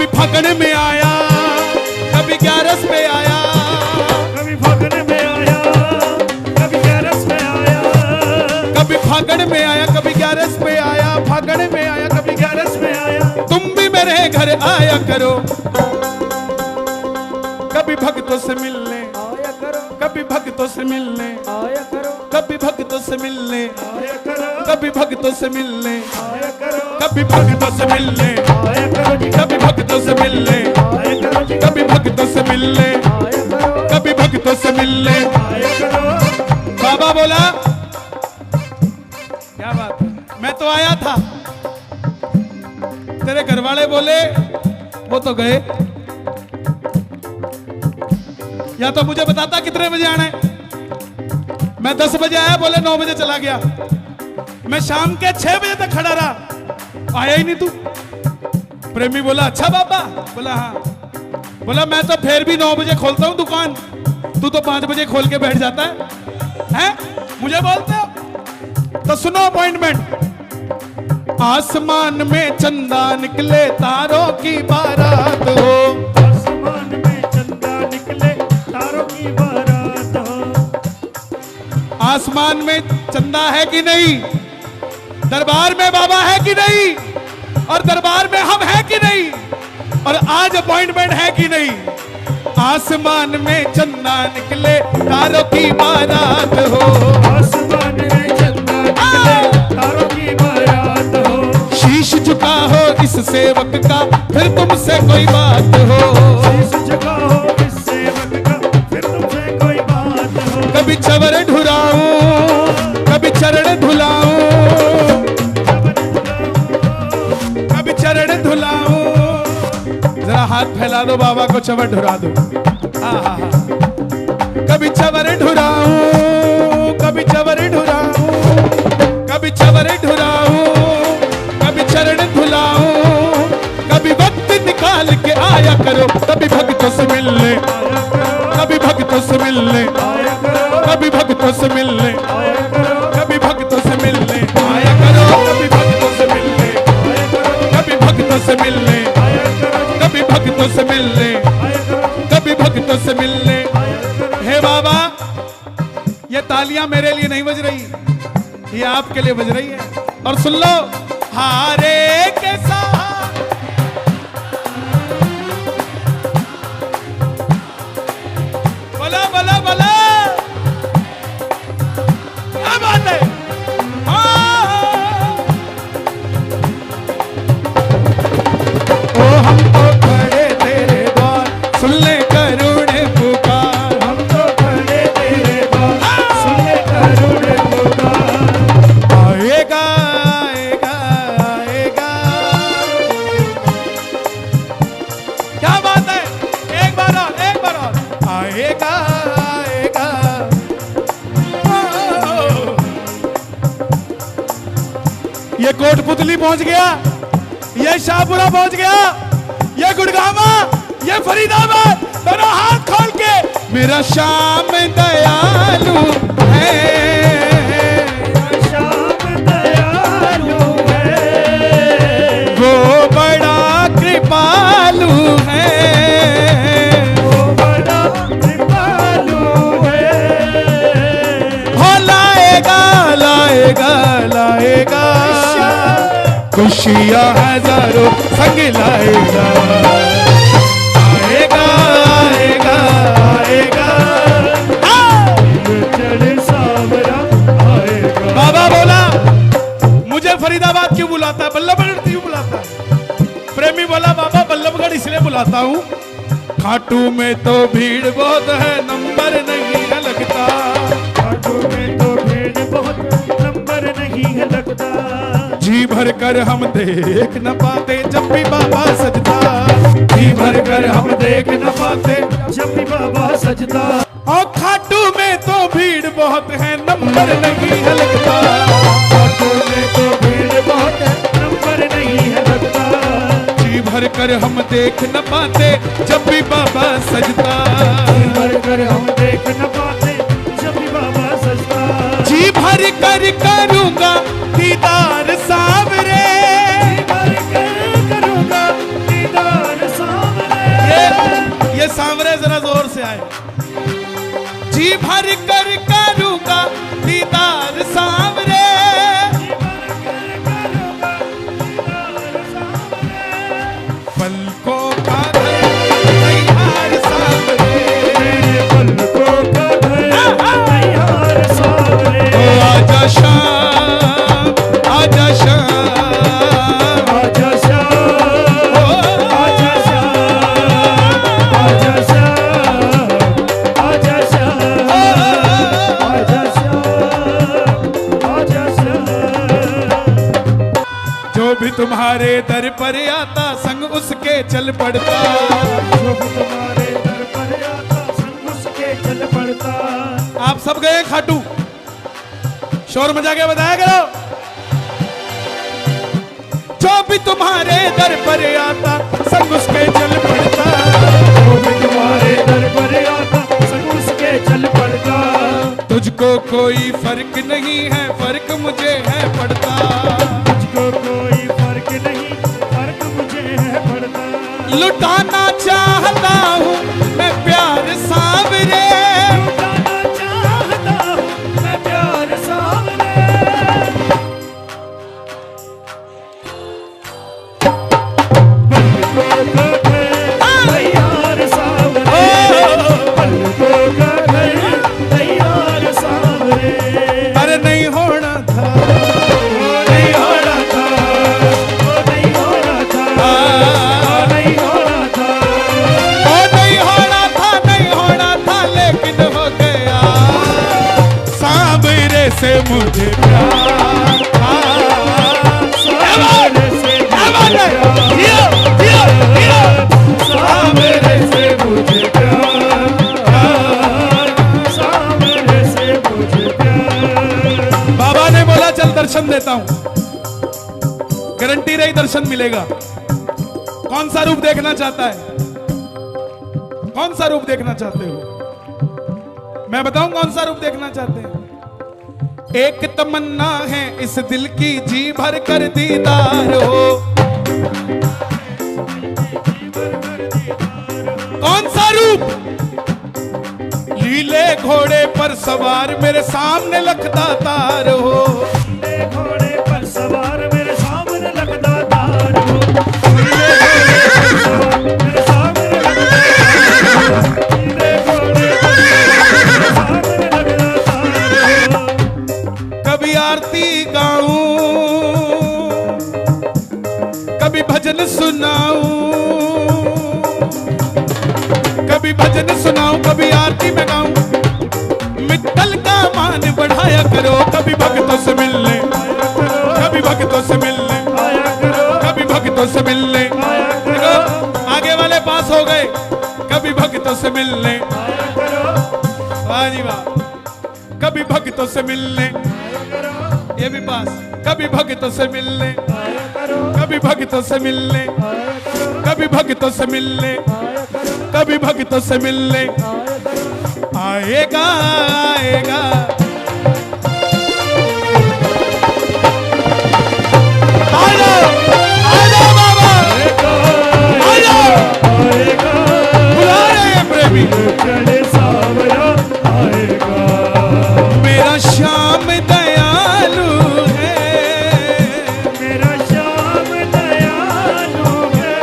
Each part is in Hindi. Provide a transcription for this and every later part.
कभी फागण में आया, कभी ग्यारस पे आया, कभी फागण में आया, कभी ग्यारस में आया, कभी फागण में आया, कभी ग्यारस पे आया, फागण में आया, कभी ग्यारस में आया। तुम भी मेरे घर आया करो, कभी भक्तों से मिलने आया करो, कभी भक्तों से मिलने, आया करो, कभी भक्तों से मिलने, आया करो, कभी भक्तों से मिलने, आया करो, कभी भक्तों से मिलने, आया करो जी, कभी भक्तों से मिलने, आया करो जी, कभी भक्तों से मिलने, आया करो, कभी भक्तों से मिलने। आया करो। बाबा बोला क्या बात है, मैं तो आया था। तेरे घर वाले बोले वो तो गए, या तो मुझे बताता कितने बजे आना है। मैं 10 बजे आया, बोले 9 बजे चला गया। मैं शाम के 6 बजे तक खड़ा रहा, आया ही नहीं तू। प्रेमी बोला अच्छा बाबा, बोला हाँ। बोला मैं तो फिर भी 9 बजे खोलता हूँ दुकान, तू तो 5 बजे खोल के बैठ जाता है, हैं? मुझे बोलते हो तो सुनो अपॉइंटमेंट। आसमान में चंदा निकले, तारों की बारात हो, आसमान में चंदा निकले, तारों की बारात हो। आसमान में चंदा है कि नहीं, दरबार में बाबा है कि नहीं, और दरबार में हम हैं कि नहीं, और आज अपॉइंटमेंट है कि नहीं। आसमान में चंदा निकले, तारों की बारात हो, आसमान में चंदा निकले, तारों की बारात हो। शीश झुका हो इस सेवक का, फिर तुमसे कोई बात हो, शीश झुकाओ इस सेवक का, फिर तुमसे कोई बात हो। कभी चवर ढुलाऊं, कभी चरण धुलाऊं, कभी चरण धुलाऊं। जरा हाथ फैला दो, बाबा को चवर ढुरा दो। हाँ हाँ हाँ। कभी चवर ढुराऊं, कभी चवर ढुराऊं, कभी चवर ढुराऊं, कभी चरण धुलाऊं। कभी वक्त निकाल के आया करो, कभी भक्तों से मिलने, कभी भक्तों से मिलने, कभी भक्तों से मिलने, कभी भक्तों से मिलने आया करो, कभी भक्तों से मिलने, कभी भक्तों से मिलने, कभी भक्तों से मिलने, कभी भक्तों से मिलने। हे बाबा, ये तालियां मेरे लिए नहीं बज रही, ये आपके लिए बज रही है। और सुन लो, हारे के साथ बोला बोला बोला, क्या बात है। हाँ। ओ हम तो खड़े तेरे द्वार, सुन ले करुण पुकार, हम तो खड़े तेरे द्वार, सुन ले करुण पुकार। आएगा आएगा आएगा। क्या बात है, एक बार और, एक बार और। आएगा आएगा। ये कोटपुतली पहुंच गया, ये शाहपुरा पहुंच गया, ये गुड़गामा, ये फरीदाबाद, दोनों हाथ खोल के। मेरा श्याम दयालु है, श्याम दयालु है, वो बड़ा कृपालु है, वो बड़ा कृपालु है। हो लाएगा लाएगा लाएगा, खुशियाँ हजारों संग लाएगा। आएगा आएगा आएगा। चढ़े सावरा आएगा। बाबा बोला मुझे फरीदाबाद क्यों बुलाता है, बल्लभगढ़ क्यों बुलाता है। प्रेमी बोला बाबा बल्लभगढ़ इसलिए बुलाता हूँ, खाटू में तो भीड़ बहुत है, नंबर नहीं है लगता। खाटू में तो भीड़ बहुत, नंबर नहीं है लगता। जी भर कर हम देख न पाते जब भी बाबा सजता, जी भर कर हम देख न पाते जब भी बाबा सजदा। और खाटू में तो भीड़ बहुत है, नंबर नहीं है लगता। खाटू में तो भीड़ बहुत है, नंबर नहीं है लगता। जी भर कर हम देख न पाते जब भी बाबा सजता, जी भर कर हम देख न पाते जब भी बाबा सजदा। जी भर कर करूंगा दीदार सावरे, जी भर कर करूंगा दीदार सांवरे जरा जोर से आए। जी भर कर करूंगा दीदार सांवरे, पलकों का तैयार सांवरे, पलकों का तैयार सांवरे। आजा शाम, आजा शाम, आजा शाम, आजा शाम, आजा शाम, आजा शाम, आजा शाम, आजा शाम। जो भी तुम्हारे दर पर आता संग उसके चल पड़ता, जो भी तुम्हारे दर पर आता संग उसके चल पड़ता। आप सब गए खाटू, शोर मचा के बताया करो। जो भी तुम्हारे दर पर आता संग उसके चल पड़ता, जो भी तुम्हारे दर पर आता संग उसके चल पड़ता। तुझको कोई फर्क नहीं है, फर्क मुझे है पड़ता, तुझको कोई फर्क नहीं, फर्क मुझे है पड़ता। लुटाना चाहता हूँ मैं प्यार सांवरे, लुटाना चाहता हूँ मैं प्यार सांवरे। पलकों का तैयार सांवरे, पलकों का तैयार सांवरे। अरे नहीं होना था, नहीं होना था, वो नहीं होना था, वो नहीं होना था। ओ नहीं होना था, नहीं होना था, लेकिन हो गया सांवरे से मुझे प्यार। सांवरे से मुझे प्यार, सांवरे से मुझे प्यार, सांवरे से मुझे प्यार। बाबा ने बोला चल दर्शन देता हूं, गारंटी रही दर्शन मिलेगा। कौन सा रूप देखना चाहता है? कौन सा रूप देखना चाहते हो? मैं बताऊं कौन सा रूप देखना चाहते हैं? एक तमन्ना है इस दिल की, जी भर कर दीदार हो। कौन सा रूप? लीले घोड़े पर सवार मेरे सामने लखदातार हो। घोड़े पर सवार मेरे सामने लगदा तार हो। मेरे सामने लगदा घोड़े पर मेरे सामने लगदा तार हो। कभी आरती गाऊं, कभी भजन सुनाऊं, कभी भजन सुनाऊं, कभी आरती में गाऊं। मित्तल का मान बढ़ाया करो, कभी भक्तों से मिलने, कभी भक्तों से मिलने, आया करो, कभी भक्तों से मिलने। आया देखो करो, आगे वाले पास हो गए, कभी भक्तों से मिलने। आया करो, वाह जी वाह। कभी भक्तों से मिलने, आया करो, ये भी पास। कभी भक्तों से मिलने, आया करो, कभी भक्तों से मिलने, आया करो, कभी भक्तों से मिलने, आया करो, कभी भक्तों से मिलने। आया करो। आएगा आएगा आ जाओ, आ जाओ बाबा, आ जाओ। आएगा, बुला रहे हैं प्रेमी। चढ़े सावरा आएगा। मेरा श्याम दयालु है, मेरा श्याम दयालु है,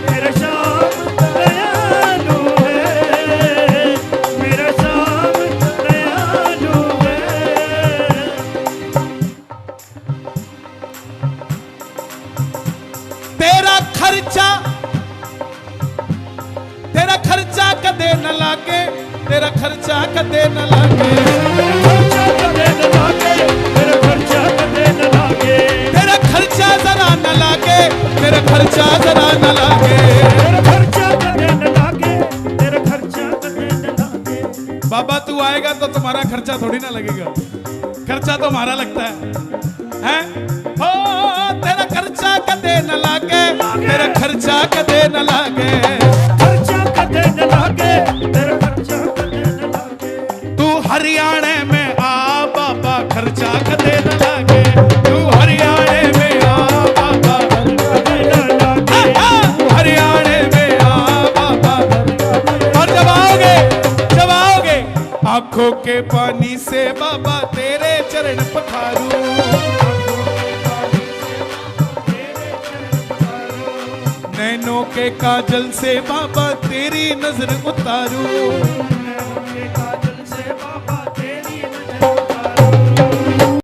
मेरा श्याम दयालु है, मेरा श्याम दयालु है। तेरा खर्चा कदे न लागे, तेरा खर्चा कदे न लागे, खर्चा कदे न लागे, मेरा खर्चा कदे न लागे, तेरा खर्चा जरा न लागे, तेरा खर्चा जरा न लागे। मेरा खर्चा कदे न लागे, तेरा खर्चा कदे न लागे। बाबा तू आएगा तो तुम्हारा खर्चा थोड़ी ना लगेगा, खर्चा तो हमारा लगता है? हो तेरा खर्चा कदे न लागे, तेरा खर्चा कदे न लागे। खर्चा कदे न लागे, तेरा खर्चा कदे न लागे। तू हरियाणा में आ बाबा, खर्चा कदे न लागे। तू हरियाणा में आ बाबा, कदे न लागे, हरियाणा में आ बाबा, आंखों के पानी से बाबा तेरे चरण पखारूं, नैनों के काजल से बाबा तेरी नजर उतारूं,